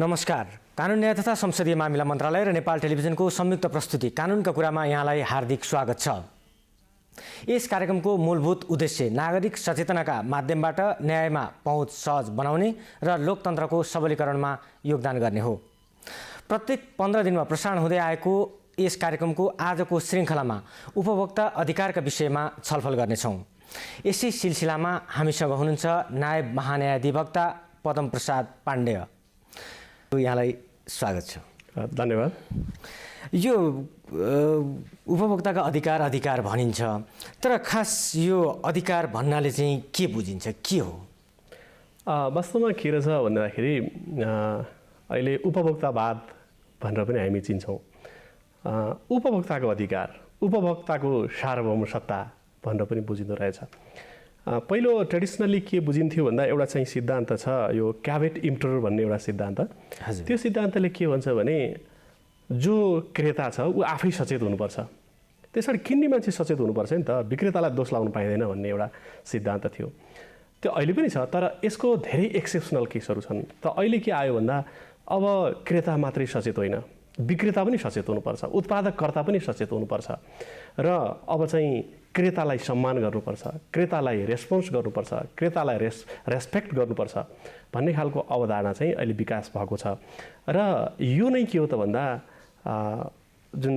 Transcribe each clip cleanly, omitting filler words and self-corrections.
नमस्कार। कानुन न्याय तथा संसदीय मामिला मन्त्रालय र नेपाल टेलिभिजनको संयुक्त प्रस्तुति कानुनका कुरामा यहाँलाई हार्दिक स्वागत छ। यस कार्यक्रमको मूलभूत उद्देश्य नागरिक सचेतनाका माध्यमबाट न्यायमा पहुँच सहज बनाउने र लोकतन्त्रको सबलीकरणमा योगदान गर्ने हो। प्रत्येक 15 दिनमा प्रसारण हुँदै आएको यस कार्यक्रमको आजको श्रृङ्खलामा उपभोक्ता अधिकारका विषयमा छलफल गर्नेछौँ। यसै सिलसिलामा हामीसँग हुनुहुन्छ नायब महान्यायाधिवक्ता पदम प्रसाद पाण्डेय। यहाँलाई स्वागत छ। धन्यवाद। यो उपभोक्ताका अधिकार भनिन्छ, तर खास यो अधिकार भन्नाले चाहिँ के बुझिन्छ, के हो? वास्तवमा के रहेछ भन्दाखेरि अहिले उपभोक्तावाद भनेर पनि हामी चिन्छौँ। उपभोक्ताको अधिकार, उपभोक्ताको सार्वभौम सत्ता भनेर पनि बुझिँदो रहेछ। पहिलो ट्रेडिसनल्ली के बुझिन्थ्यो भन्दा एउटा चाहिँ सिद्धान्त छ, यो क्याभेट इम्प्टर भन्ने एउटा सिद्धान्त। त्यो सिद्धान्तले के भन्छ भने जो क्रेता छ ऊ आफै सचेत हुनुपर्छ, त्यसरी किन्ने मान्छे सचेत हुनुपर्छ नि त, विक्रेतालाई दोष लाउनु पाइँदैन भन्ने एउटा सिद्धान्त थियो। त्यो अहिले पनि छ, तर यसको धेरै एक्सेप्सनल केसहरू छन्। त अहिले के आयो भन्दा अब क्रेता मात्रै सचेत होइन, विक्रेता पनि सचेत हुनुपर्छ, उत्पादककर्ता पनि सचेत हुनुपर्छ र अब चाहिँ क्रेतालाई सम्मान गर्नुपर्छ, क्रेतालाई रेस्पोन्स गर्नुपर्छ, क्रेतालाई रेस्पेक्ट गर्नुपर्छ भन्ने खालको अवधारणा चाहिँ अहिले विकास भएको छ। र यो नै के हो त भन्दा जुन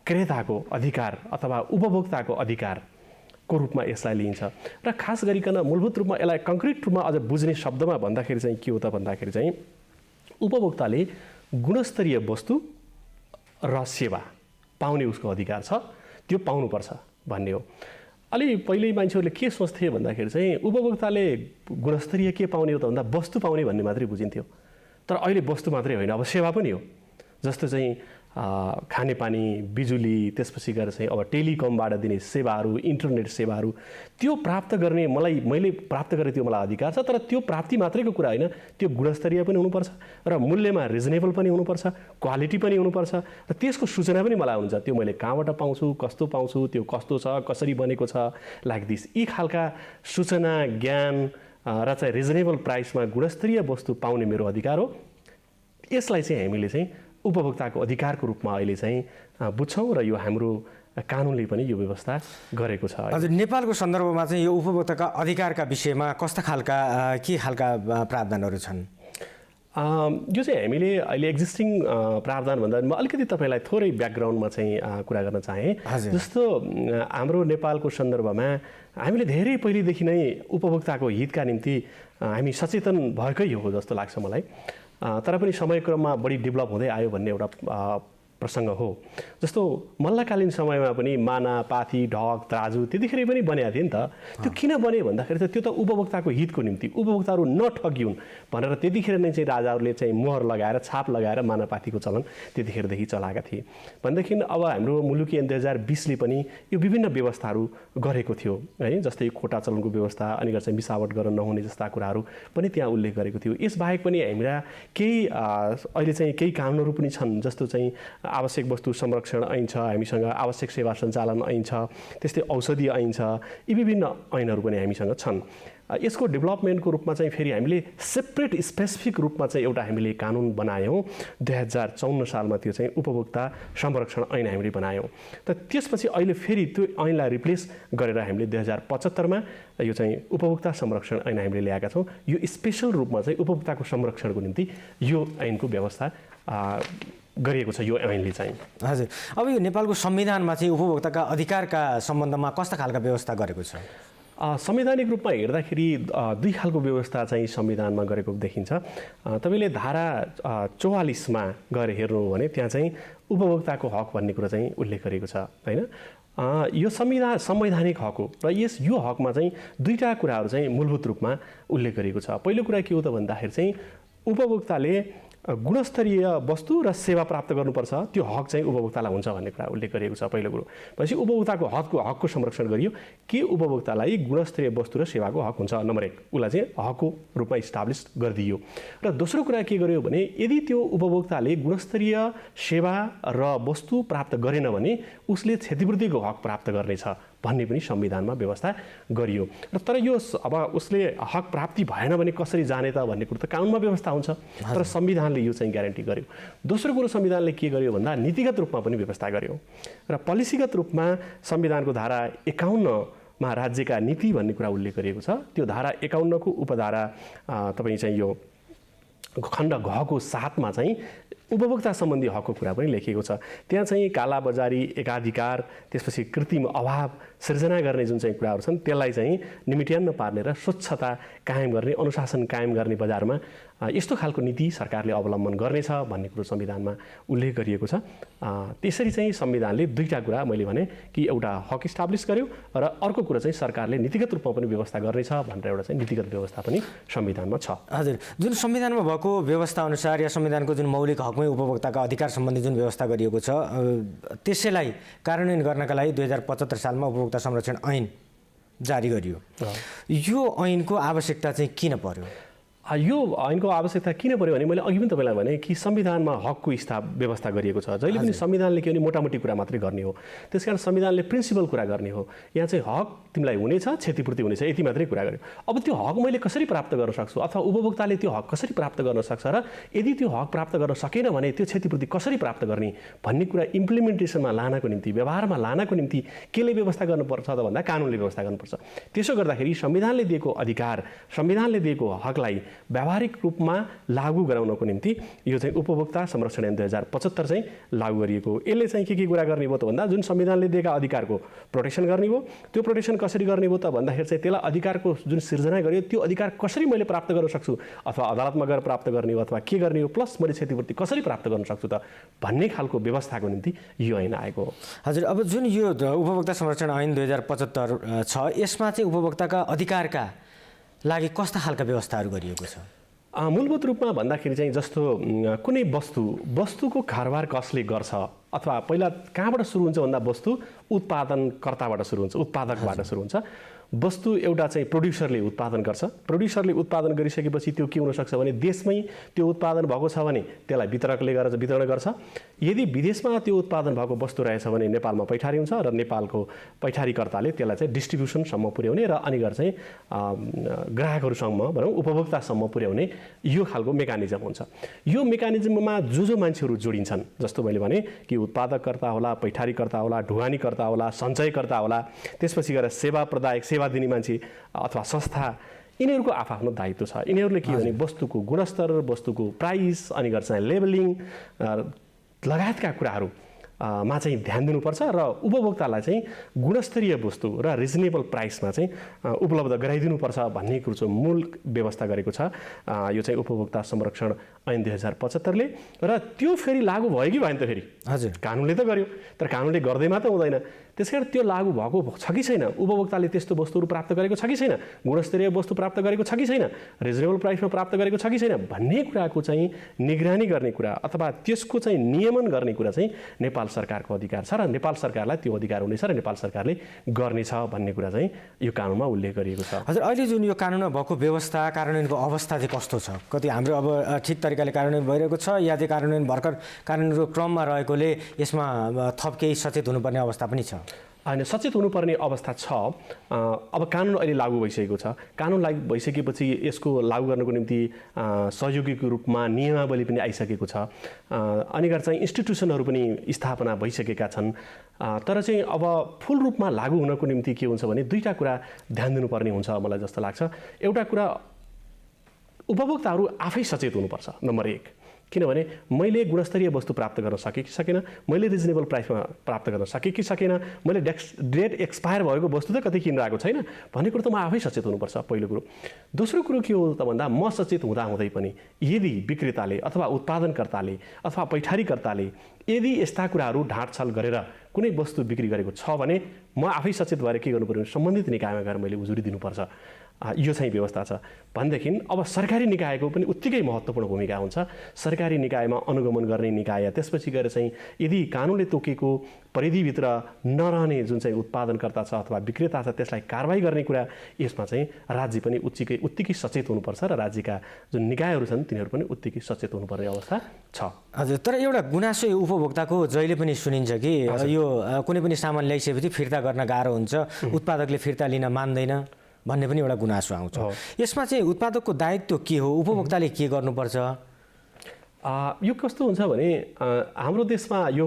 क्रेताको अधिकार अथवा उपभोक्ताको अधिकारको रूपमा यसलाई लिइन्छ। र खास गरिकन मूलभूत रूपमा यसलाई कङ्क्रिट रूपमा अझ बुझ्ने शब्दमा भन्दाखेरि चाहिँ के हो त भन्दाखेरि चाहिँ उपभोक्ताले गुणस्तरीय वस्तु र सेवा पाउने उसको अधिकार छ, त्यो पाउनुपर्छ भन्ने हो। अलि पहिले मान्छेहरूले के सोच्थे भन्दाखेरि चाहिँ उपभोक्ताले गुणस्तरीय के पाउने हो त भन्दा वस्तु पाउने भन्ने मात्रै बुझिन्थ्यो। तर अहिले वस्तु मात्रै होइन, अब सेवा पनि हो। जस्तो चाहिँ खानेपानी, बिजुली, त्यसपछि गएर चाहिँ अब टेलिकमबाट दिने सेवाहरू, इन्टरनेट सेवाहरू, त्यो प्राप्त गर्ने मैले प्राप्त गरेँ, त्यो मलाई अधिकार छ। तर त्यो प्राप्ति मात्रैको कुरा होइन, त्यो गुणस्तरीय पनि हुनुपर्छ र मूल्यमा रिजनेबल पनि हुनुपर्छ, क्वालिटी पनि हुनुपर्छ र त्यसको सूचना पनि मलाई हुन्छ, त्यो मैले कहाँबाट पाउँछु, कस्तो पाउँछु, त्यो कस्तो छ, कसरी बनेको छ, लाइक दिस। यी खालका सूचना, ज्ञान र चाहिँ रिजनेबल प्राइसमा गुणस्तरीय वस्तु पाउने मेरो अधिकार हो। यसलाई चाहिँ हामीले चाहिँ उपभोक्ताको अधिकारको रूपमा अहिले चाहिँ बुझ्छौँ र यो हाम्रो कानुनले पनि यो व्यवस्था गरेको छ। हजुर, नेपालको सन्दर्भमा चाहिँ यो उपभोक्ताका अधिकारका विषयमा कस्ता खालका प्रावधानहरू छन्? यो चाहिँ हामीले अहिले एक्जिस्टिङ प्रावधान भन्दा म अलिकति तपाईँलाई थोरै ब्याकग्राउन्डमा चाहिँ कुरा गर्न चाहेँ। जस्तो हाम्रो नेपालको सन्दर्भमा हामीले धेरै पहिलेदेखि नै उपभोक्ताको हितका निम्ति हामी सचेतन भएकै हो जस्तो लाग्छ मलाई। तर पनि समयक्रममा बढी डेभलप हुँदै आयो भन्ने एउटा प्रसङ्ग हो। जस्तो मल्लकालीन समयमा पनि माना, पाथी, ढक, तराजु त्यतिखेर पनि बनेको थियो नि त। त्यो किन बने भन्दाखेरि त त्यो त उपभोक्ताको हितको निम्ति, उपभोक्ताहरू नठगिउन् भनेर त्यतिखेर नै चाहिँ राजाहरूले चाहिँ मोहर लगाएर, छाप लगाएर मानापाथीको चलन त्यतिखेरदेखि चलाएका थिए। भनेदेखि अब हाम्रो मुलुकी ऐन 2020ले पनि यो विभिन्न व्यवस्थाहरू गरेको थियो है, जस्तै खोटा चलनको व्यवस्था, अनि चाहिँ मिसावट गर्न नहुने जस्ता कुराहरू पनि त्यहाँ उल्लेख गरेको थियो। यसबाहेक पनि हाम्रा केही अहिले चाहिँ केही कानुनहरू पनि छन्, जस्तो चाहिँ आवश्यक वस्तु संरक्षण ऐन छ, हामीसँग आवश्यक सेवा सञ्चालन ऐन छ, त्यस्तै औषधि ऐन छ, यी विभिन्न ऐनहरू पनि हामीसँग छन्। यसको डेभलपमेन्टको रूपमा चाहिँ फेरि हामीले सेपरेट स्पेसिफिक रूपमा चाहिँ एउटा हामीले कानुन बनायौँ 2054 सालमा। त्यो चाहिँ उपभोक्ता संरक्षण ऐन हामीले बनायौँ। त त्यसपछि अहिले फेरि त्यो ऐनलाई रिप्लेस गरेर हामीले 2075मा यो चाहिँ उपभोक्ता संरक्षण ऐन हामीले ल्याएका छौँ। यो स्पेसल रूपमा चाहिँ उपभोक्ताको संरक्षणको निम्ति यो ऐनको व्यवस्था गरिएको छ, यो ऐनले चाहिँ। हजुर, अब यो नेपालको संविधानमा चाहिँ उपभोक्ताका अधिकारका सम्बन्धमा कस्ता खालका व्यवस्था गरेको छ? संवैधानिक रूपमा हेर्दाखेरि दुई खालको व्यवस्था चाहिँ संविधानमा गरेको देखिन्छ। तपाईँले धारा 44मा गएर हेर्नु हो भने त्यहाँ चाहिँ उपभोक्ताको हक भन्ने कुरा चाहिँ उल्लेख गरेको छ होइन। यो संवैधानिक हक हो र यो हकमा चाहिँ दुईवटा कुराहरू चाहिँ मूलभूत रूपमा उल्लेख गरेको छ। पहिलो कुरा के हो त भन्दाखेरि चाहिँ उपभोक्ताले गुणस्तरीय वस्तु र सेवा प्राप्त गर्नुपर्छ, त्यो हक चाहिँ उपभोक्तालाई हुन्छ भन्ने कुरा उल्लेख गरिएको छ। पहिलो कुरो भनेपछि उपभोक्ताको हकको संरक्षण गरियो कि उपभोक्तालाई गुणस्तरीय वस्तु र सेवाको हक हुन्छ। नम्बर 1 उसलाई चाहिँ हकको रूपमा इस्टाब्लिस गरिदियो। र दोस्रो कुरा के गर्यो भने यदि त्यो उपभोक्ताले गुणस्तरीय सेवा र वस्तु प्राप्त गरेन भने उसले क्षतिपूर्तिको हक प्राप्त गर्नेछ भन्ने पनि संविधानमा व्यवस्था गरियो। र तर यो अब उसले हक प्राप्ति भएन भने कसरी जाने त भन्ने कुरो त कानुनमा व्यवस्था हुन्छ, तर संविधानले यो चाहिँ ग्यारेन्टी गर्यो। दोस्रो कुरो संविधानले के गर्यो भन्दा नीतिगत रूपमा पनि व्यवस्था गर्यो र पोलिसीगत रूपमा संविधानको धारा 51 मा राज्यका नीति भन्ने कुरा उल्लेख गरिएको छ। त्यो धारा 51 को उपधारा तपाईँ चाहिँ यो खण्ड घ को 7 मा चाहिँ उपभोक्ता सम्बन्धी हकको कुरा पनि लेखिएको छ। त्यहाँ चाहिँ कालाबजारी, एकाधिकार, त्यसपछि कृत्रिम अभाव सिर्जना गर्ने जुन चाहिँ कुराहरू छन् त्यसलाई चाहिँ निमिट्यान्न पार्ने र स्वच्छता कायम गर्ने, अनुशासन कायम गर्ने बजारमा यस्तो खालको नीति सरकारले अवलम्बन गर्नेछ भन्ने कुरो संविधानमा उल्लेख गरिएको छ। त्यसरी चाहिँ संविधानले दुईटा कुरा मैले भने कि एउटा हक इस्टाब्लिस गर्यो र अर्को कुरा चाहिँ सरकारले नीतिगत रूपमा पनि व्यवस्था गर्नेछ भनेर एउटा चाहिँ नीतिगत व्यवस्था पनि संविधानमा छ। हजुर, जुन संविधानमा भएको व्यवस्था अनुसार या संविधानको जुन मौलिक हकमै उपभोक्ताका अधिकार सम्बन्धी जुन व्यवस्था गरिएको छ त्यसैलाई कार्यान्वयन गर्नका लागि 2075 सालमा उपभोक्ता संरक्षण ऐन जारी गरियो। यो ऐनको आवश्यकता चाहिँ किन पर्यो? यो ऐनको आवश्यकता किन पर्यो भने मैले अघि पनि तपाईँलाई भने कि संविधानमा हकको व्यवस्था गरिएको छ। जहिले पनि संविधानले के भने मोटामोटी कुरा मात्रै गर्ने हो, त्यसकारण संविधानले प्रिन्सिपल कुरा गर्ने हो। यहाँ चाहिँ हक तिमीलाई हुनेछ, क्षतिपूर्ति हुनेछ, यति मात्रै कुरा गर्यो। अब त्यो हक मैले कसरी प्राप्त गर्न सक्छु अथवा उपभोक्ताले त्यो हक कसरी प्राप्त गर्न सक्छ र यदि त्यो हक प्राप्त गर्न सकेन भने त्यो क्षतिपूर्ति कसरी प्राप्त गर्ने भन्ने कुरा इम्प्लिमेन्टेसनमा लानको निम्ति, व्यवहारमा लानको निम्ति केले व्यवस्था गर्नुपर्छ त भन्दा कानुनले व्यवस्था गर्नुपर्छ। त्यसो गर्दाखेरि संविधानले दिएको अधिकार, संविधानले दिएको हकलाई व्यावहारिक रूपमा लागू गराउनको निम्ति यो चाहिँ उपभोक्ता संरक्षण ऐन 2075 चाहिँ लागू गरिएको। यसले चाहिँ के कुरा गर्ने भयो त भन्दा जुन संविधानले दिएका अधिकारको प्रोटेक्सन गर्ने हो। त्यो प्रोटेक्सन कसरी गर्ने भयो त भन्दाखेरि चाहिँ त्यसलाई अधिकारको जुन सिर्जना गरियो त्यो अधिकार कसरी मैले प्राप्त गर्न सक्छु, अथवा अदालतमा गएर प्राप्त गर्ने हो अथवा के गर्ने हो, प्लस मैले क्षतिपूर्ति कसरी प्राप्त गर्न सक्छु त भन्ने खालको व्यवस्थाको निम्ति यो ऐन आएको हो। हजुर, अब जुन यो उपभोक्ता संरक्षण ऐन 2075 छ यसमा चाहिँ उपभोक्ताका अधिकारका लागि कस्ता खालका व्यवस्थाहरू गरिएको छ? मूलभूत रूपमा भन्दाखेरि चाहिँ जस्तो कुनै वस्तुको कारोबार कसले गर्छ अथवा पहिला कहाँबाट सुरु हुन्छ भन्दा वस्तु उत्पादनकर्ताबाट सुरु हुन्छ, उत्पादकबाट सुरु हुन्छ। वस्तु एउटा चाहिँ प्रोड्युसरले उत्पादन गर्छ। प्रोड्युसरले उत्पादन गरिसकेपछि त्यो के हुनसक्छ भने देशमै त्यो उत्पादन भएको छ भने त्यसलाई वितरकले गरेर वितरण गर्छ। यदि विदेशमा त्यो उत्पादन भएको वस्तु रहेछ भने नेपालमा पैठारी हुन्छ र नेपालको पैठारीकर्ताले त्यसलाई चाहिँ डिस्ट्रिब्युसनसम्म पुर्याउने र अनि गएर चाहिँ ग्राहकहरूसम्म भनौँ उपभोक्तासम्म पुर्याउने यो खालको मेकानिजम हुन्छ। यो मेकानिजममा जो मान्छेहरू जोडिन्छन्, जस्तो मैले भने कि उत्पादककर्ता होला, पैठारीकर्ता होला, ढुवानीकर्ता होला, सञ्चयकर्ता होला, त्यसपछि गएर सेवा दिने मान्छे अथवा संस्था, यिनीहरूको आफ्नो दायित्व छ। यिनीहरूले के भने वस्तुको गुणस्तर, वस्तुको प्राइस, अनि गर्छ लेबलिङ लगायतका कुराहरू मा चाहिँ ध्यान दिनुपर्छ र उपभोक्तालाई चाहिँ गुणस्तरीय वस्तु र रिजनेबल प्राइसमा चाहिँ उपलब्ध गराइदिनुपर्छ भन्ने कुरो चाहिँ मूल व्यवस्था गरेको छ यो चाहिँ उपभोक्ता संरक्षण ऐन 2075ले। र त्यो फेरि लागू भयो कि भएन त फेरि? हजुर, कानुनले त गर्यो, तर कानुनले गर्दैमा त हुँदैन। त्यसकारण त्यो लागू भएको छ कि छैन, उपभोक्ताले त्यस्तो वस्तुहरू प्राप्त गरेको छ कि छैन, गुणस्तरीय वस्तु प्राप्त गरेको छ कि छैन, रिजनेबल प्राइसमा प्राप्त गरेको छ कि छैन भन्ने कुराको चाहिँ निगरानी गर्ने कुरा अथवा त्यसको चाहिँ नियमन गर्ने कुरा चाहिँ नेपाल सरकारको अधिकार छ र नेपाल सरकारलाई त्यो अधिकार हुनेछ र नेपाल सरकारले गर्नेछ भन्ने कुरा चाहिँ यो कानुनमा उल्लेख गरिएको छ। हजुर, अहिले जुन यो कानुनमा भएको व्यवस्था, कार्यान्वयनको अवस्था चाहिँ कस्तो छ? कति हाम्रो अब ठिक तरिकाले कार्यान्वयन भइरहेको छ या चाहिँ कार्यान्वयन भर्खर कार्यान्वयनको क्रममा रहेकोले यसमा थप केही सचेत हुनुपर्ने अवस्था पनि छ? होइन, सचेत हुनुपर्ने अवस्था छ। अब कानुन अहिले लागू भइसकेको छ। कानुन लागू भइसकेपछि यसको लागू गर्नको निम्ति सहयोगीको रूपमा नियमावली पनि आइसकेको छ। अनि गएर चाहिँ इन्स्टिट्युसनहरू पनि स्थापना भइसकेका छन्। तर चाहिँ अब फुल रूपमा लागू हुनको निम्ति के हुन्छ भने दुईटा कुरा ध्यान दिनुपर्ने हुन्छ मलाई जस्तो लाग्छ। एउटा कुरा उपभोक्ताहरू आफै सचेत हुनुपर्छ, नम्बर 1। किनभने मैले गुणस्तरीय वस्तु प्राप्त गर्न सकेँ कि सकेन, मैले रिजनेबल प्राइसमा प्राप्त गर्न सकेँ कि सकेन, मैले डेट एक्सपायर भएको वस्तु त कतै किनिरहेको छैन भन्ने कुरो त म आफै सचेत हुनुपर्छ, पहिलो कुरो। दोस्रो कुरो के हो त भन्दा म सचेत हुँदै पनि यदि विक्रेताले अथवा उत्पादनकर्ताले अथवा पैठारीकर्ताले यदि यस्ता कुराहरू ढाँटछल गरेर कुनै वस्तु बिक्री गरेको छ भने म आफै सचेत भएर के गर्नु पर्यो, सम्बन्धित निकायमा गएर मैले उजुरी दिनुपर्छ। यो चाहिँ व्यवस्था छ भनेदेखि अब सरकारी निकायको पनि उत्तिकै महत्त्वपूर्ण भूमिका हुन्छ। सरकारी निकायमा अनुगमन गर्ने निकाय, त्यसपछि गएर चाहिँ यदि कानुनले तोकेको परिधिभित्र नरहने जुन चाहिँ उत्पादनकर्ता छ अथवा विक्रेता छ त्यसलाई कारबाही गर्ने कुरा, यसमा चाहिँ राज्य पनि उत्तिकै सचेत हुनुपर्छ र राज्यका जुन निकायहरू छन् तिनीहरू पनि उत्तिकै सचेत हुनुपर्ने अवस्था छ। हजुर, तर एउटा गुनासो उपभोक्ताको जहिले पनि सुनिन्छ कि यो कुनै पनि सामान ल्याइसकेपछि फिर्ता गर्न गाह्रो हुन्छ, उत्पादकले फिर्ता लिन मान्दैन भन्ने पनि एउटा गुनासो आउँछ। यसमा चाहिँ उत्पादकको दायित्व के हो, उपभोक्ताले के गर्नुपर्छ? यो कस्तो हुन्छ भने हाम्रो देशमा यो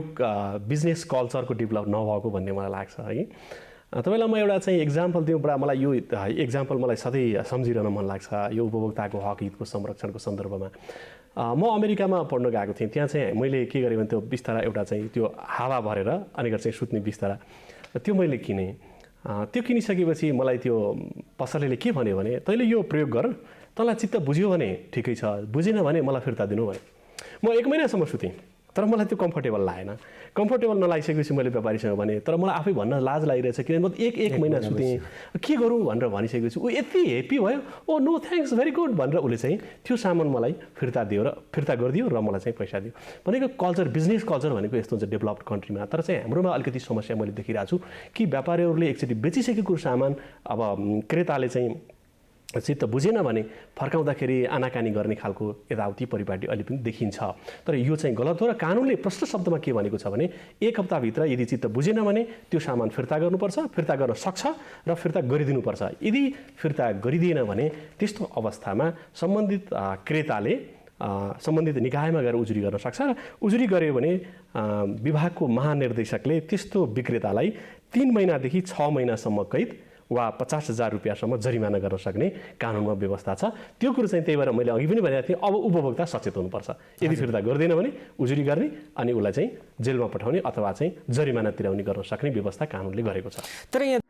बिजनेस कल्चरको डेभलप नभएको भन्ने मलाई लाग्छ है। तपाईँलाई म एउटा चाहिँ इक्जाम्पल दिउँ, मलाई यो इक्जाम्पल मलाई सधैँ सम्झिरहन मन लाग्छ यो उपभोक्ताको हक हितको संरक्षणको सन्दर्भमा। म अमेरिकामा पढ्न गएको थिएँ, त्यहाँ चाहिँ मैले के गरेँ भने त्यो बिस्तारा एउटा चाहिँ त्यो हावा भरेर अनि चाहिँ सुत्ने बिस्तारा त्यो मैले किनेँ। त्यो किनिसकेपछि मलाई त्यो पसलेले के भन्यो भने तैँले यो प्रयोग गर, तँलाई चित्त बुझ्यो भने ठिकै छ, बुझेन भने मलाई फिर्ता दिनु भने। म 1 महिनासम्म सुतेँ तर मलाई त्यो कम्फर्टेबल लागेन। कम्फर्टेबल नलागिसकेपछि मैले व्यापारीसँग भने, तर मलाई आफै भन्न लाज लागिरहेछ किनभने म एक महिना सुतेँ, के गरौँ भनेर भनिसकेपछि ऊ यति हेप्पी भयो, oh no thanks very good भनेर उसले चाहिँ त्यो सामान मलाई फिर्ता गरिदियो र मलाई चाहिँ पैसा दियो। भनेको कल्चर, बिजनेस कल्चर भनेको यस्तो हुन्छ डेभलप्ड कन्ट्रीमा। तर चाहिँ हाम्रोमा अलिकति समस्या मैले देखिरहेको छु कि व्यापारीहरूले एकचोटि बेचिसकेको सामान अब क्रेताले चाहिँ चित्त बुझेन भने फर्काउँदाखेरि आनाकानी गर्ने खालको यताउति परिपाटी अहिले पनि देखिन्छ। तर यो चाहिँ गलत हो र कानुनले प्रष्ट शब्दमा के भनेको छ भने 1 हप्ताभित्र यदि चित्त बुझेन भने त्यो सामान फिर्ता गर्नुपर्छ, फिर्ता गर्न सक्छ र फिर्ता गरिदिनुपर्छ। यदि फिर्ता गरिदिएन भने त्यस्तो अवस्थामा सम्बन्धित क्रेताले सम्बन्धित निकायमा गएर उजुरी गर्न सक्छ र उजुरी गर्यो भने विभागको महानिर्देशकले त्यस्तो विक्रेतालाई 3 महिनादेखि 6 महिनासम्म कैद वा 50,000 रुपियाँसम्म जरिमाना गर्न सक्ने कानुनमा व्यवस्था छ। त्यो कुरो चाहिँ त्यही भएर मैले अघि पनि भनेको थिएँ, अब उपभोक्ता सचेत हुनुपर्छ। यदि फिर्ता गर्दैन भने उजुरी गर्ने अनि उसलाई चाहिँ जेलमा पठाउने अथवा चाहिँ जरिमाना तिराउने गर्न सक्ने व्यवस्था कानुनले गरेको छ। तर यहाँ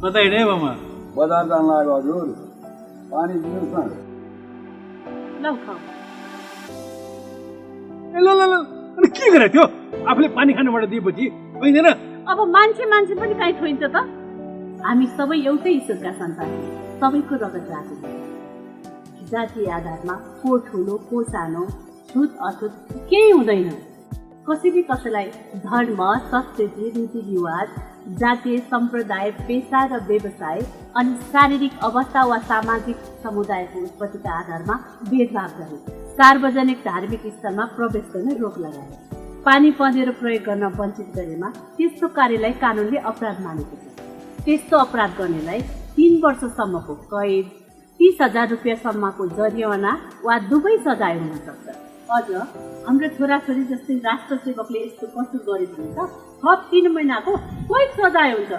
कता हिँडे बाबा? बजार जान लाग्यो हजुर, पानी दिनुहोस् न। ल अनि के गरे त्यो? आफूले पानी खानुबाट दिएपछि होइन? अब मान्छे पनि कहीँ छोइन्छ त? हामी सबै एउटै ईश्वरका सन्तान, सबैको रगत राखेको छ। जातीय आधारमा को ठुलो को सानो, छुत अछुत केही हुँदैन। कसैले कसैलाई धर्म, संस्कृति, रीतिरिवाज, जातीय सम्प्रदाय, पेसा र व्यवसाय अनि शारीरिक अवस्था वा सामाजिक समुदायको उत्पत्तिका आधारमा भेदभाव गरे। सार्वजनिक धार्मिक स्थलमा प्रवेश गर्न रोक लगाए। पानी पँधेरो प्रयोग गर्न वञ्चित गरेमा त्यस्तो कार्यलाई कानुनले अपराध मानेको छ। त्यस्तो अपराध गर्नेलाई 3 वर्षसम्मको कैद, 30,000 रुपियाँसम्मको जरिवाना वा दुवै सजाय हुन सक्छ। अझ हाम्रो छोराछोरी जस्तै राष्ट्र सेवकले यस्तो कसो गरेको हुन्छ, थप 3 महिनाको कैद सजाय हुन्छ।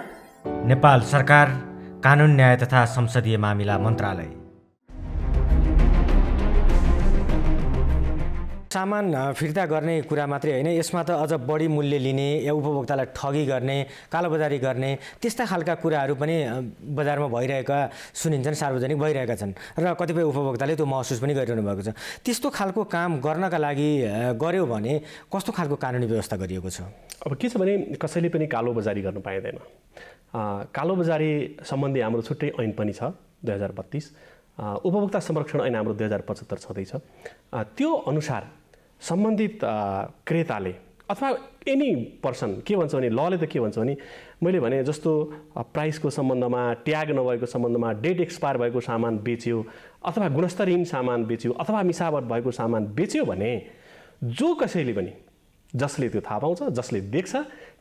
नेपाल सरकार, कानुन न्याय तथा संसदीय मामिला मन्त्रालय। सामान फिर्ता गर्ने कुरा मात्रै होइन, यसमा त अझ बढी मूल्य लिने या उपभोक्तालाई ठगी गर्ने, कालोबजारी गर्ने त्यस्ता खालका कुराहरू पनि बजारमा भइरहेका सुनिन्छन्, सार्वजनिक भइरहेका छन् र कतिपय उपभोक्ताले त्यो महसुस पनि गरिरहनु भएको छ। त्यस्तो खालको काम गर्नका लागि गर्यो भने कस्तो खालको कानुनी व्यवस्था गरिएको छ? अब के छ भने कसैले पनि कालोबजारी गर्न पाइँदैन। कालोबजारी सम्बन्धी हाम्रो छुट्टै ऐन पनि छ 2032, उपभोक्ता संरक्षण ऐन हाम्रो 2075 छँदैछ। त्यो अनुसार सम्बन्धित क्रेताले अथवा एनी पर्सन के भन्छ भने लले त के भन्छ भने मैले भने जस्तो प्राइसको सम्बन्धमा, ट्याग नभएको सम्बन्धमा, डेट एक्सपायर भएको सामान बेच्यो अथवा गुणस्तरहीन सामान बेच्यो अथवा मिसावट भएको सामान बेच्यो भने जो कसैले पनि जसले त्यो थाहा पाउँछ, जसले देख्छ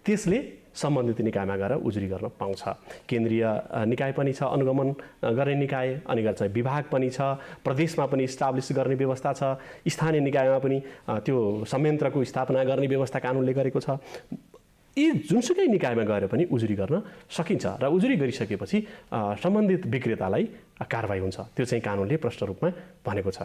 त्यसले सम्बन्धित निकायमा गएर उजुरी गर्न पाउँछ। केन्द्रीय निकाय पनि छ, अनुगमन गर्ने निकाय, अनि चाहिँ विभाग पनि छ, प्रदेशमा पनि इस्टाब्लिस गर्ने व्यवस्था छ, स्थानीय निकायमा पनि त्यो संयन्त्रको स्थापना गर्ने व्यवस्था कानुनले गरेको छ। यी जुनसुकै निकायमा गएर पनि उजुरी गर्न सकिन्छ र उजुरी गरिसकेपछि सम्बन्धित विक्रेतालाई कारबाही हुन्छ, त्यो चाहिँ कानुनले प्रष्ट रूपमा भनेको छ।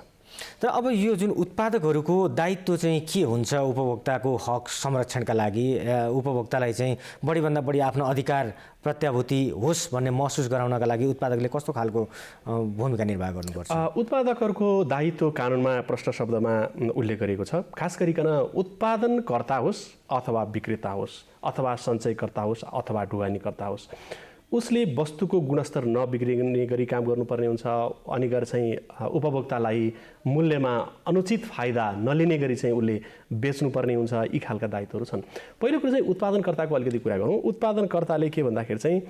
तर अब यो जुन उत्पादकहरूको दायित्व चाहिँ के हुन्छ उपभोक्ताको हक संरक्षणका लागि, उपभोक्तालाई चाहिँ बढीभन्दा बढी आफ्नो अधिकार प्रत्याभूति होस् भन्ने महसुस गराउनका लागि उत्पादकले कस्तो खालको भूमिका निर्वाह गर्नुपर्छ? उत्पादकहरूको दायित्व कानुनमा प्रष्ट शब्दमा उल्लेख गरिएको छ। खास गरिकन उत्पादनकर्ता होस् अथवा विक्रेता होस् अथवा सञ्चयकर्ता होस् अथवा ढुवानीकर्ता होस्, उसले वस्तुको गुणस्तर नबिग्रिने गरी काम गर्नुपर्ने हुन्छ। अनि गएर चाहिँ उपभोक्तालाई मूल्यमा अनुचित फाइदा नलिने गरी चाहिँ उसले बेच्नुपर्ने हुन्छ। यी खालका दायित्वहरू छन्। पहिलो कुरो चाहिँ उत्पादनकर्ताको अलिकति कुरा गरौँ। उत्पादनकर्ताले के भन्दाखेरि चाहिँ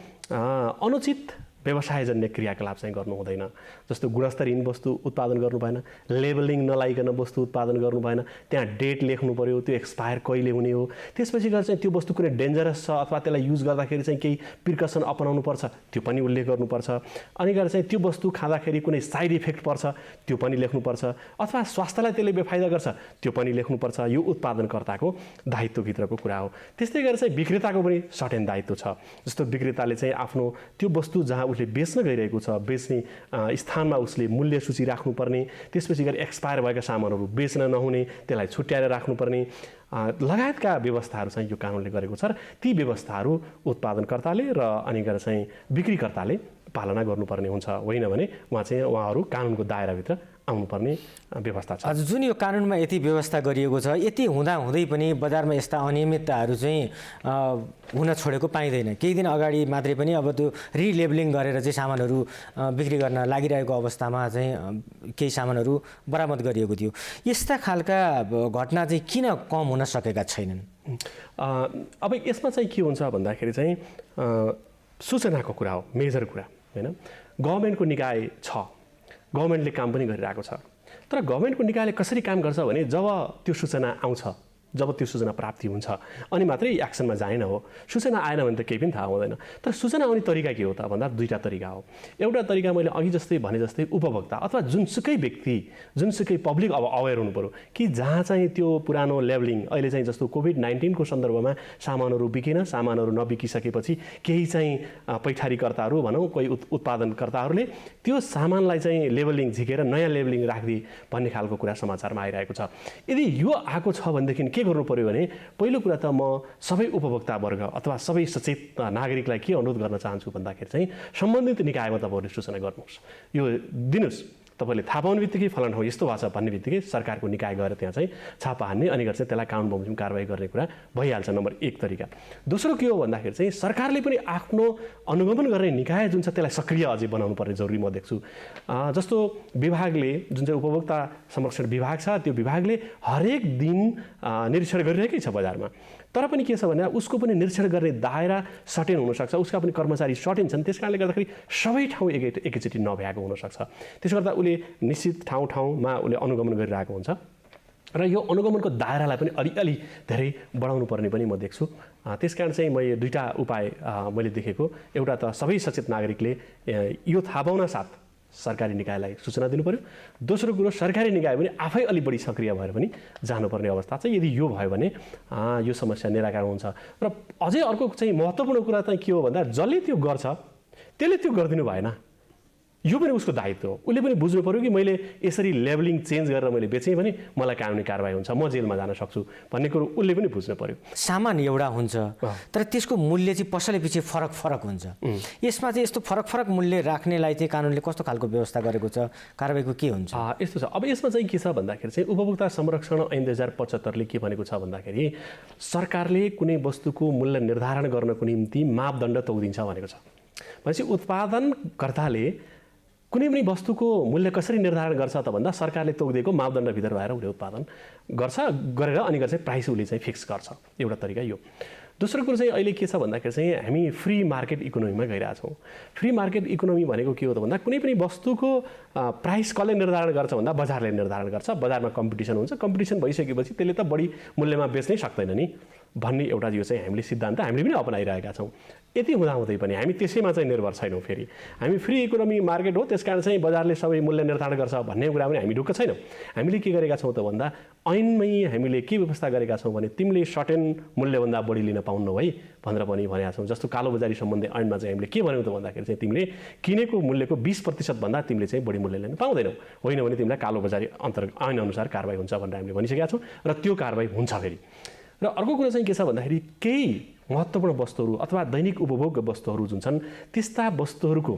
अनुचित व्यवसायजन्य क्रियाकलाप चाहिँ गर्नु हुँदैन। जस्तो गुणस्तरहीन वस्तु उत्पादन गर्नु भएन, लेबलिङ नलाइकन वस्तु उत्पादन गर्नु भएन, त्यहाँ डेट लेख्नु पर्यो, त्यो एक्सपायर कहिले हुने हो, त्यसपछि गएर चाहिँ त्यो वस्तु कुनै डेन्जरस छ अथवा त्यसलाई युज गर्दाखेरि चाहिँ केही प्रिकसन अपनाउनु पर्छ, त्यो पनि उल्लेख गर्नुपर्छ। अनि गएर चाहिँ त्यो वस्तु खाँदाखेरि कुनै साइड इफेक्ट पर्छ, त्यो पनि लेख्नुपर्छ, अथवा स्वास्थ्यलाई त्यसले बेफाइदा गर्छ, त्यो पनि लेख्नुपर्छ। यो उत्पादनकर्ताको दायित्वभित्रको कुरा हो। त्यस्तै गरेर चाहिँ विक्रेताको पनि सर्टेन दायित्व छ। जस्तो विक्रेताले चाहिँ आफ्नो त्यो वस्तु जहाँ उसले बेच्न गइरहेको छ, बेच्ने स्थानमा उसले मूल्य सूची राख्नुपर्ने, त्यसपछि गएर एक्सपायर भएका सामानहरू बेच्न नहुने, त्यसलाई छुट्याएर राख्नुपर्ने लगायतका व्यवस्थाहरू चाहिँ यो कानुनले गरेको छ। र ती व्यवस्थाहरू उत्पादनकर्ताले र अनि गएर चाहिँ बिक्रीकर्ताले पालना गर्नुपर्ने हुन्छ। होइन भने उहाँहरू कानुनको दायराभित्र आउनुपर्ने व्यवस्था छ। हजुर, जुन यो कानुनमा यति व्यवस्था गरिएको छ, यति हुँदाहुँदै पनि बजारमा यस्ता अनियमितताहरू चाहिँ हुन छोडेको पाइँदैन। केही दिन अगाडि मात्रै पनि अब त्यो रिलेबलिङ गरेर चाहिँ सामानहरू बिक्री गर्न लागिरहेको अवस्थामा चाहिँ केही सामानहरू बरामद गरिएको थियो। यस्ता खालका घटना चाहिँ किन कम हुन सकेका छैनन्? अब यसमा चाहिँ के हुन्छ भन्दाखेरि चाहिँ सूचनाको कुरा हो, मेजर कुरा होइन। गभर्मेन्टको निकाय छ, गभर्मेन्टले काम पनि गरिरहेको छ। तर गभर्मेन्टको निकायले कसरी काम गर्छ भने जब त्यो सूचना आउँछ, जब त्यो सूचना प्राप्ति हुन्छ अनि मात्रै एक्सनमा जाने हो। सूचना आएन भने त केही पनि थाहा हुँदैन। तर सूचना आउने तरिका के हो त भन्दा दुईवटा तरिका हो। एउटा तरिका मैले अघि जस्तै भने जस्तै उपभोक्ता अथवा जुनसुकै व्यक्ति, जुनसुकै पब्लिक अब अवेर हुनु पऱ्यो कि जहाँ चाहिँ त्यो पुरानो लेबलिङ अहिले चाहिँ जस्तो कोभिड-19 को सन्दर्भमा सामानहरू बिकेन, सामानहरू नबिकिसकेपछि केही चाहिँ पैठारीकर्ताहरू भनौँ, कोही उत्पादनकर्ताहरूले त्यो सामानलाई चाहिँ लेबलिङ झिकेर नयाँ लेबलिङ राखिदिए भन्ने खालको कुरा समाचारमा आइरहेको छ। यदि यो आएको छ भनेदेखि के गर्नु पर्यो भने पहिलो कुरा त म सबै उपभोक्ता वर्ग अथवा सबै सचेत नागरिकलाई के अनुरोध गर्न चाहन्छु भन्दाखेरि चाहिँ सम्बन्धित निकायमा तपाईँहरूले सूचना गर्नुहोस्, यो दिनुहोस्। तपाईँले थाहा पाउने बित्तिकै फलाना ठाउँ यस्तो भएको छ भन्ने बित्तिकै सरकारको निकाय गएर त्यहाँ चाहिँ छापा हान्ने अनि गएर चाहिँ त्यसलाई कानुन बमोजिम कारवाही गर्ने कुरा भइहाल्छ। नम्बर 1 तरिका। दोस्रो के हो भन्दाखेरि चाहिँ सरकारले पनि आफ्नो अनुगमन गर्ने निकाय जुन छ त्यसलाई सक्रिय अझै बनाउनु पर्ने जरुरी म देख्छु। जस्तो विभागले जुन चाहिँ उपभोक्ता संरक्षण विभाग छ, त्यो विभागले हरेक दिन निरीक्षण गरिरहेकै छ बजारमा। तर पनि के छ भने उसको पनि निरीक्षण गर्ने दायरा सर्टेन हुनसक्छ, उसका पनि कर्मचारी सर्टेन छन्। त्यस कारणले गर्दाखेरि सबै ठाउँ एकैचोटि नभ्याएको हुनसक्छ। त्यसो गर्दा उसले निश्चित ठाउँमा उसले अनुगमन गरिरहेको हुन्छ र यो अनुगमनको दायरालाई पनि अलिअलि धेरै बढाउनु पर्ने पनि म देख्छु। त्यसकारण चाहिँ मैले दुईवटा उपाय मैले देखेको। एउटा त सबै सचेत नागरिकले यो थाहा पाउन साथ सरकारी निकायलाई सूचना दिनु पर्यो। दोस्रो कुरो सरकारी निकाय पनि आफै अलि बढी सक्रिय भएर पनि जानुपर्ने अवस्था छ। यदि यो भयो भने यो समस्या निराकरण हुन्छ। र अझै अर्को चाहिँ महत्त्वपूर्ण कुरा चाहिँ के हो भन्दा जसले त्यो गर्छ त्यसले त्यो गरिदिनु भएन, यो पनि उसको दायित्व हो। उसले पनि बुझ्नु पर्यो कि मैले यसरी लेबलिङ चेन्ज गरेर मैले बेचेँ भने मलाई कानुनी कारवाही हुन्छ, म जेलमा जान सक्छु भन्ने कुरो उसले पनि बुझ्नु पर्यो। सामान एउटा हुन्छ तर त्यसको मूल्य चाहिँ पसलै पछि फरक हुन्छ। यसमा चाहिँ यस्तो फरक मूल्य राख्नेलाई चाहिँ कानुनले कस्तो खालको व्यवस्था गरेको छ, कारवाहीको के हुन्छ? यस्तो छ। अब यसमा चाहिँ के छ भन्दाखेरि चाहिँ उपभोक्ता संरक्षण ऐन 2075ले के भनेको छ भन्दाखेरि सरकारले कुनै वस्तुको मूल्य निर्धारण गर्नको निम्ति मापदण्ड तोकिदिन्छ भनेको छ। भनेपछि उत्पादनकर्ताले कुनै पनि वस्तुको मूल्य कसरी निर्धारण गर्छ त भन्दा सरकारले तोकिदिएको मापदण्डभित्र भएर उसले उत्पादन गरेर अनि गएर चाहिँ प्राइस उसले चाहिँ फिक्स गर्छ। एउटा तरिका यो। दोस्रो कुरो चाहिँ अहिले के छ भन्दाखेरि चाहिँ हामी फ्री मार्केट इकोनोमीमा गइरहेछौँ। फ्री मार्केट इकोनोमी भनेको के हो त भन्दा कुनै पनि वस्तुको प्राइस कसले निर्धारण गर्छ भन्दा बजारले निर्धारण गर्छ। बजारमा कम्पिटिसन हुन्छ, कम्पिटिसन भइसकेपछि त्यसले त बढी मूल्यमा बेच्नै सक्दैन नि। भन्ने एउटा यो चाहिँ हामीले सिद्धान्त हामीले पनि अपनाइरहेका छौँ। यति हुँदाहुँदै पनि हामी त्यसैमा चाहिँ निर्भर छैनौँ। फेरि हामी फ्री इकोनोमी मार्केट हो, त्यसकारण चाहिँ बजारले सबै मूल्य निर्धारण गर्छ भन्ने कुरा पनि हामी ढुक्क छैनौँ। हामीले के गरेका छौँ त भन्दा ऐनमै हामीले के व्यवस्था गरेका छौँ भने तिमीले सर्टेन मूल्यभन्दा बढी लिन पाउन्नौ है भनेर पनि भनेका छौँ। जस्तो कालोबजारी सम्बन्धी ऐनमा चाहिँ हामीले के भन्यौँ त भन्दाखेरि चाहिँ तिमीले किनेको मूल्यको 20% भन्दा तिमीले चाहिँ बढी मूल्य लिन पाउँदैनौ, होइन भने तिमीलाई कालोबजारी ऐनअनुसार कारबाही हुन्छ भनेर हामीले भनिसकेका छौँ र त्यो कारबाही हुन्छ। फेरि र अर्को कुरा चाहिँ के छ भन्दाखेरि केही महत्त्वपूर्ण वस्तुहरू अथवा दैनिक उपभोग्य वस्तुहरू जुन छन् त्यस्ता वस्तुहरूको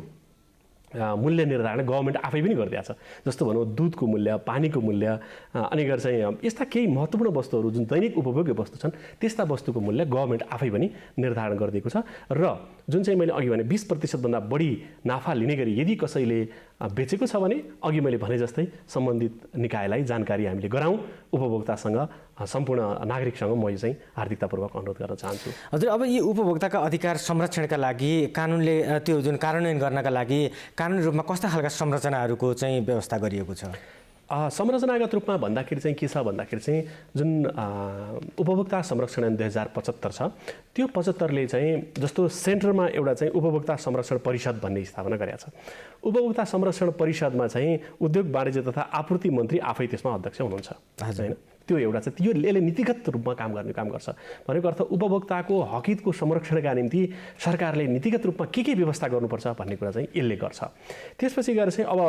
मूल्य निर्धारण गभर्मेन्ट आफै पनि गरिदिएको छ। जस्तो भनौँ दुधको मूल्य, पानीको मूल्य, अनि गएर चाहिँ यस्ता केही महत्त्वपूर्ण वस्तुहरू जुन दैनिक उपभोग्य वस्तु छन् त्यस्ता वस्तुको मूल्य गभर्मेन्ट आफै पनि निर्धारण गरिदिएको छ। र जुन चाहिँ मैले अघि भने 20% भन्दा बढी नाफा लिने गरी यदि कसैले बेचेको छ भने अघि मैले भने जस्तै सम्बन्धित निकायलाई जानकारी हामीले गराउँ, उपभोक्तासँग सम्पूर्ण नागरिकसँग म यो चाहिँ हार्दिकतापूर्वक अनुरोध गर्न चाहन्छु। हजुर, अब यी उपभोक्ताका अधिकार संरक्षणका लागि कानुनले त्यो जुन कार्यान्वयन गर्नका लागि कानुनी रूपमा कस्ता खालका संरचनाहरूको चाहिँ व्यवस्था गरिएको छ? संरचनागत रूपमा भन्दाखेरि चाहिँ के छ भन्दाखेरि चाहिँ जुन उपभोक्ता संरक्षण ऐन 2075 छ त्यो 75ले चाहिँ जस्तो सेन्टरमा एउटा चाहिँ उपभोक्ता संरक्षण परिषद भन्ने स्थापना गरेको छ। उपभोक्ता संरक्षण परिषदमा चाहिँ उद्योग वाणिज्य तथा आपूर्ति मन्त्री आफै त्यसमा अध्यक्ष हुनुहुन्छ हैन। त्यो एउटा चाहिँ त्यो यसले नीतिगत रूपमा काम गर्छ। भनेको अर्थ उपभोक्ताको हकितको संरक्षणका निम्ति सरकारले नीतिगत रूपमा के व्यवस्था गर्नुपर्छ भन्ने कुरा चाहिँ यसले गर्छ। त्यसपछि गएर चाहिँ अब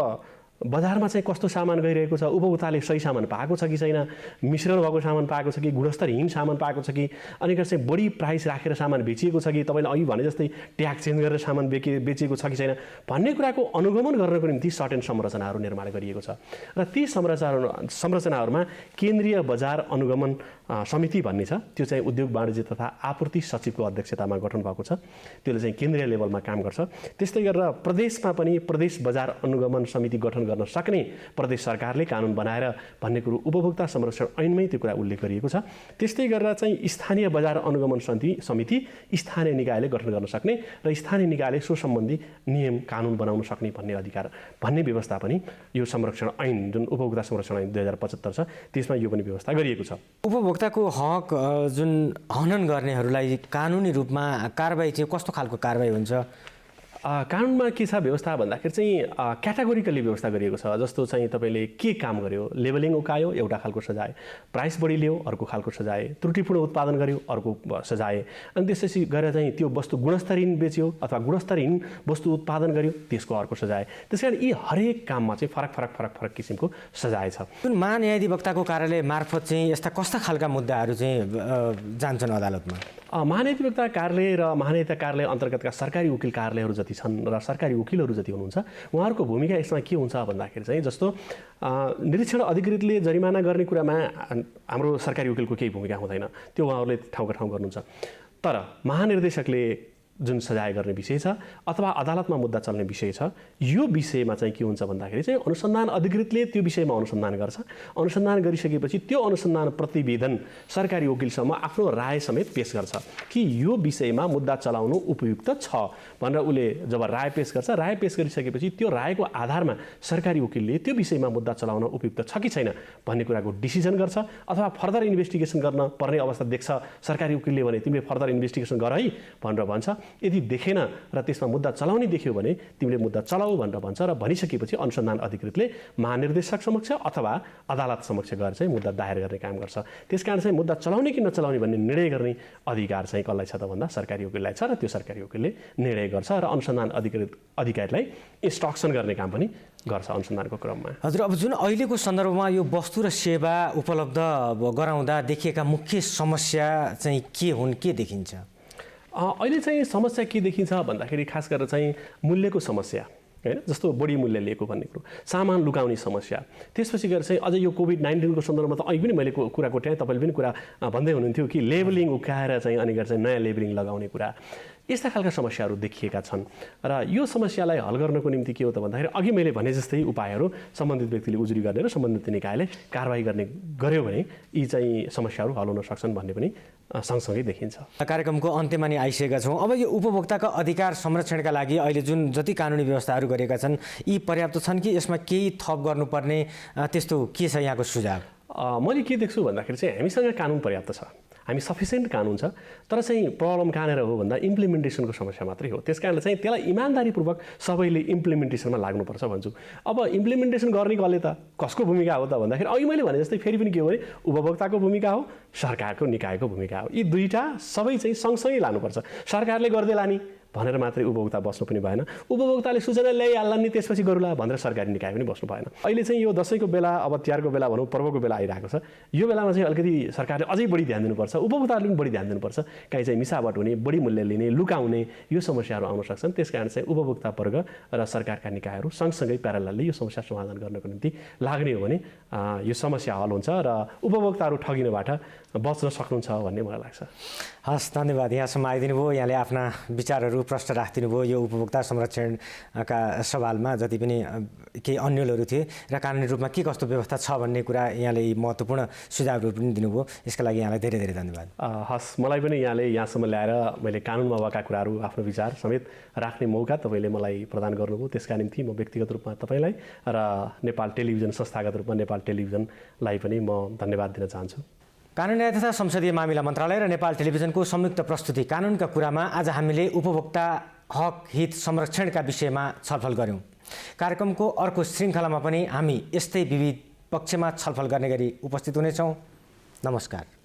बजारमा चाहिँ कस्तो सामान गइरहेको छ, उपभोक्ताले सही सामान पाएको छ कि छैन, मिश्रण भएको सामान पाएको छ कि गुणस्तरहीन सामान पाएको छ कि, अनि चाहिँ बढी प्राइस राखेर सामान बेचिएको छ कि, तपाईँले अघि भने जस्तै ट्याग चेन्ज गरेर सामान बेचिएको छ कि छैन भन्ने कुराको अनुगमन गर्नको निम्ति सर्टेन संरचनाहरू निर्माण गरिएको छ। र ती संरचनाहरूमा केन्द्रीय बजार अनुगमन समिति भन्ने छ, त्यो चाहिँ उद्योग वाणिज्य तथा आपूर्ति सचिवको अध्यक्षतामा गठन भएको छ। त्यसले चाहिँ केन्द्रीय लेभलमा काम गर्छ। त्यस्तै गरेर प्रदेशमा पनि प्रदेश बजार अनुगमन समिति गठन गर्न सक्ने प्रदेश सरकारले कानुन बनाएर भन्ने कुरो उपभोक्ता संरक्षण ऐनमै त्यो कुरा उल्लेख गरिएको छ। त्यस्तै गरेर चाहिँ स्थानीय बजार अनुगमन समिति स्थानीय निकायले गठन गर्न सक्ने र स्थानीय निकायले सो सम्बन्धी नियम कानुन बनाउन सक्ने भन्ने अधिकार भन्ने व्यवस्था पनि यो संरक्षण ऐन जुन उपभोक्ता संरक्षण ऐन 2075 छ त्यसमा यो पनि व्यवस्था गरिएको छ। उपभोक्ताको हक जुन हनन गर्नेहरूलाई कानुनी रूपमा कारबाही चाहिँ कस्तो खालको कारबाही हुन्छ? कानुनमा के छ व्यवस्था भन्दाखेरि चाहिँ क्याटेगोरिकली व्यवस्था गरिएको छ। जस्तो चाहिँ तपाईँले के काम गर्यो, लेबलिङ उकायो एउटा खालको सजाय, प्राइस बढी लियो अर्को खालको सजाय, त्रुटिपूर्ण उत्पादन गर्यो अर्को सजाय, अनि त्यसपछि गएर चाहिँ त्यो वस्तु गुणस्तरहीन बेच्यो अथवा गुणस्तरहीन वस्तु उत्पादन गर्यो त्यसको अर्को सजाय। त्यसकारण यी हरेक काममा चाहिँ फरक किसिमको सजाय छ। जुन महान्यायाधिवक्ताको कार्यालय मार्फत चाहिँ यस्ता कस्ता खालका मुद्दाहरू चाहिँ जान्छन् अदालतमा? महान्यायाधिवक्ता कार्यालय र महान्यायिकता कार्यालय अन्तर्गतका सरकारी वकिल कार्यालयहरू जति छन् र सरकारी वकिलहरू जति हुनुहुन्छ उहाँहरूको भूमिका यसमा के हुन्छ भन्दाखेरि चाहिँ जस्तो निरीक्षण अधिकृतले जरिमाना गर्ने कुरामा हाम्रो सरकारी वकिलको केही भूमिका हुँदैन, त्यो उहाँहरूले ठाउँका ठाउँ गर्नुहुन्छ। तर महानिर्देशकले जुन सजाय गर्ने विषय छ अथवा अदालतमा मुद्दा चल्ने विषय छ यो विषयमा चाहिँ के हुन्छ भन्दाखेरि चाहिँ अनुसन्धान अधिकृतले त्यो विषयमा अनुसन्धान गर्छ। अनुसन्धान गरिसकेपछि त्यो अनुसन्धान प्रतिवेदन सरकारी वकिलसम्म आफ्नो राय समेत पेश गर्छ कि यो विषयमा मुद्दा चलाउनु उपयुक्त छ भनेर उसले जब राय पेश गर्छ, राय पेश गरिसकेपछि त्यो रायको आधारमा सरकारी वकिलले त्यो विषयमा मुद्दा चलाउन उपयुक्त छ कि छैन भन्ने कुराको डिसिजन गर्छ अथवा फर्दर इन्भेस्टिगेसन गर्न पर्ने अवस्था देख्छ सरकारी वकिलले भने तिमीले फर्दर इन्भेस्टिगेसन गर है भनेर भन्छ। यदि देखेन र त्यसमा मुद्दा चलाउने देख्यो भने तिमीले मुद्दा चलाऊ भनेर भन्छ र भनिसकेपछि अनुसन्धान अधिकृतले महानिर्देशक समक्ष अथवा अदालत समक्ष गएर चाहिँ मुद्दा दायर गर्ने काम गर्छ। त्यसकारण चाहिँ मुद्दा चलाउने कि नचलाउने भन्ने निर्णय गर्ने अधिकार चाहिँ कसलाई छ त भन्दा सरकारी वकिललाई छ र त्यो सरकारी वकिलले निर्णय गर्छ र अनुसन्धान अधिकारीलाई इन्स्ट्रक्सन गर्ने काम पनि गर्छ अनुसन्धानको क्रममा। हजुर, अब जुन अहिलेको सन्दर्भमा यो वस्तु र सेवा उपलब्ध गराउँदा देखिएका मुख्य समस्या चाहिँ के हुन्, के देखिन्छ? अहिले चाहिँ समस्या के देखिन्छ भन्दाखेरि खास गरेर चाहिँ मूल्यको समस्या हैन, जस्तो बढी मूल्य लिएको भन्ने कुरो, सामान लुकाउने समस्या। त्यसपछि गएर चाहिँ अझै यो कोभिड-19 को सन्दर्भमा त अहिले पनि मैले कुरा कोट्याएँ, तपाईँले पनि कुरा भन्दै हुनुहुन्थ्यो कि लेबलिङ उकाएर चाहिँ अनि गएर चाहिँ नयाँ लेबलिङ लगाउने कुरा, यस्ता खालका समस्याहरू देखिएका छन्। र यो समस्यालाई हल गर्नको निम्ति के हो त भन्दाखेरि अघि मैले भने जस्तै उपायहरू सम्बन्धित व्यक्तिले उजुरी गर्ने र सम्बन्धित निकायले कारबाही गर्यो भने यी चाहिँ समस्याहरू हल हुन सक्छन् भन्ने पनि सँगसँगै देखिन्छ। कार्यक्रमको अन्त्यमा नि आइसकेका छौँ। अब यो उपभोक्ताका अधिकार संरक्षणका लागि अहिले जुन जति कानुनी व्यवस्थाहरू गरेका छन् यी पर्याप्त छन् कि यसमा केही थप गर्नुपर्ने त्यस्तो के छ यहाँको सुझाव? मैले के देख्छु भन्दाखेरि चाहिँ हामीसँग कानुन पर्याप्त छ। हामी सफिसियन्ट कानुन छ, तर चाहिँ प्रब्लम कहाँनिर हो भन्दा इम्प्लिमेन्टेसनको समस्या मात्रै हो। त्यस कारणले चाहिँ त्यसलाई इमान्दारीपूर्वक सबैले इम्प्लिमेन्टेसनमा लाग्नुपर्छ भन्छु। अब इम्प्लिमेन्टेसन गर्ने कसले त, कसको भूमिका हो त भन्दाखेरि अघि मैले भने जस्तै फेरि पनि के हो भने उपभोक्ताको भूमिका हो, सरकारको निकायको भूमिका हो। यी दुईटा सबै चाहिँ सँगसँगै लानुपर्छ। सरकारले गर्दै लाने भनेर मात्रै उपभोक्ता बस्नु पनि भएन, उपभोक्ताले सूचना ल्याइहाल्ला नि त्यसपछि गरौँला भनेर सरकारी निकाय पनि बस्नु भएन। अहिले चाहिँ यो दसैँको बेला, अब तिहारको बेला भनौँ, पर्वको बेला आइरहेको छ, यो बेलामा चाहिँ अलिकति सरकारले अझै बढी ध्यान दिनुपर्छ, उपभोक्ताहरूले पनि बढी ध्यान दिनुपर्छ। काहीँ चाहिँ मिसावट हुने, बढी मूल्य लिने, लुकाउने यो समस्याहरू आउन सक्छन्। त्यस कारण चाहिँ उपभोक्ता वर्ग र सरकारका निकायहरू सँगसँगै प्यारललले यो समस्या समाधान गर्नको निम्ति लाग्ने हो भने यो समस्या हल हुन्छ र उपभोक्ताहरू ठगिनबाट बच्न सक्नुहुन्छ भन्ने मलाई लाग्छ। हस्, धन्यवाद। यहाँसम्म आइदिनु भयो, यहाँले आफ्ना विचारहरू प्रश्न राखिदिनु भयो यो उपभोक्ता संरक्षणका सवालमा। जति पनि केही अन्यलहरू थिए र कानुनी रूपमा के कस्तो व्यवस्था छ भन्ने कुरा यहाँले महत्त्वपूर्ण सुझावहरू पनि दिनुभयो, यसका लागि यहाँलाई धेरै धेरै धन्यवाद। हस्, मलाई पनि यहाँले यहाँसम्म ल्याएर मैले कानुनमा भएका कुराहरू, आफ्नो विचार समेत राख्ने मौका तपाईँले मलाई प्रदान गर्नुभयो। त्यसका निम्ति म व्यक्तिगत रूपमा तपाईँलाई र नेपाल टेलिभिजन संस्थागत रूपमा नेपाल टेलिभिजनलाई पनि म धन्यवाद दिन चाहन्छु। कानुन न्याय तथा संसदीय मामिला मन्त्रालय र नेपाल टेलिभिजनको संयुक्त प्रस्तुति कानुनका कुरामा आज हामीले उपभोक्ता हक हित संरक्षणका विषयमा छलफल गऱ्यौँ। कार्यक्रमको अर्को श्रृङ्खलामा पनि हामी यस्तै विविध पक्षमा छलफल गर्ने गरी उपस्थित हुनेछौँ। नमस्कार।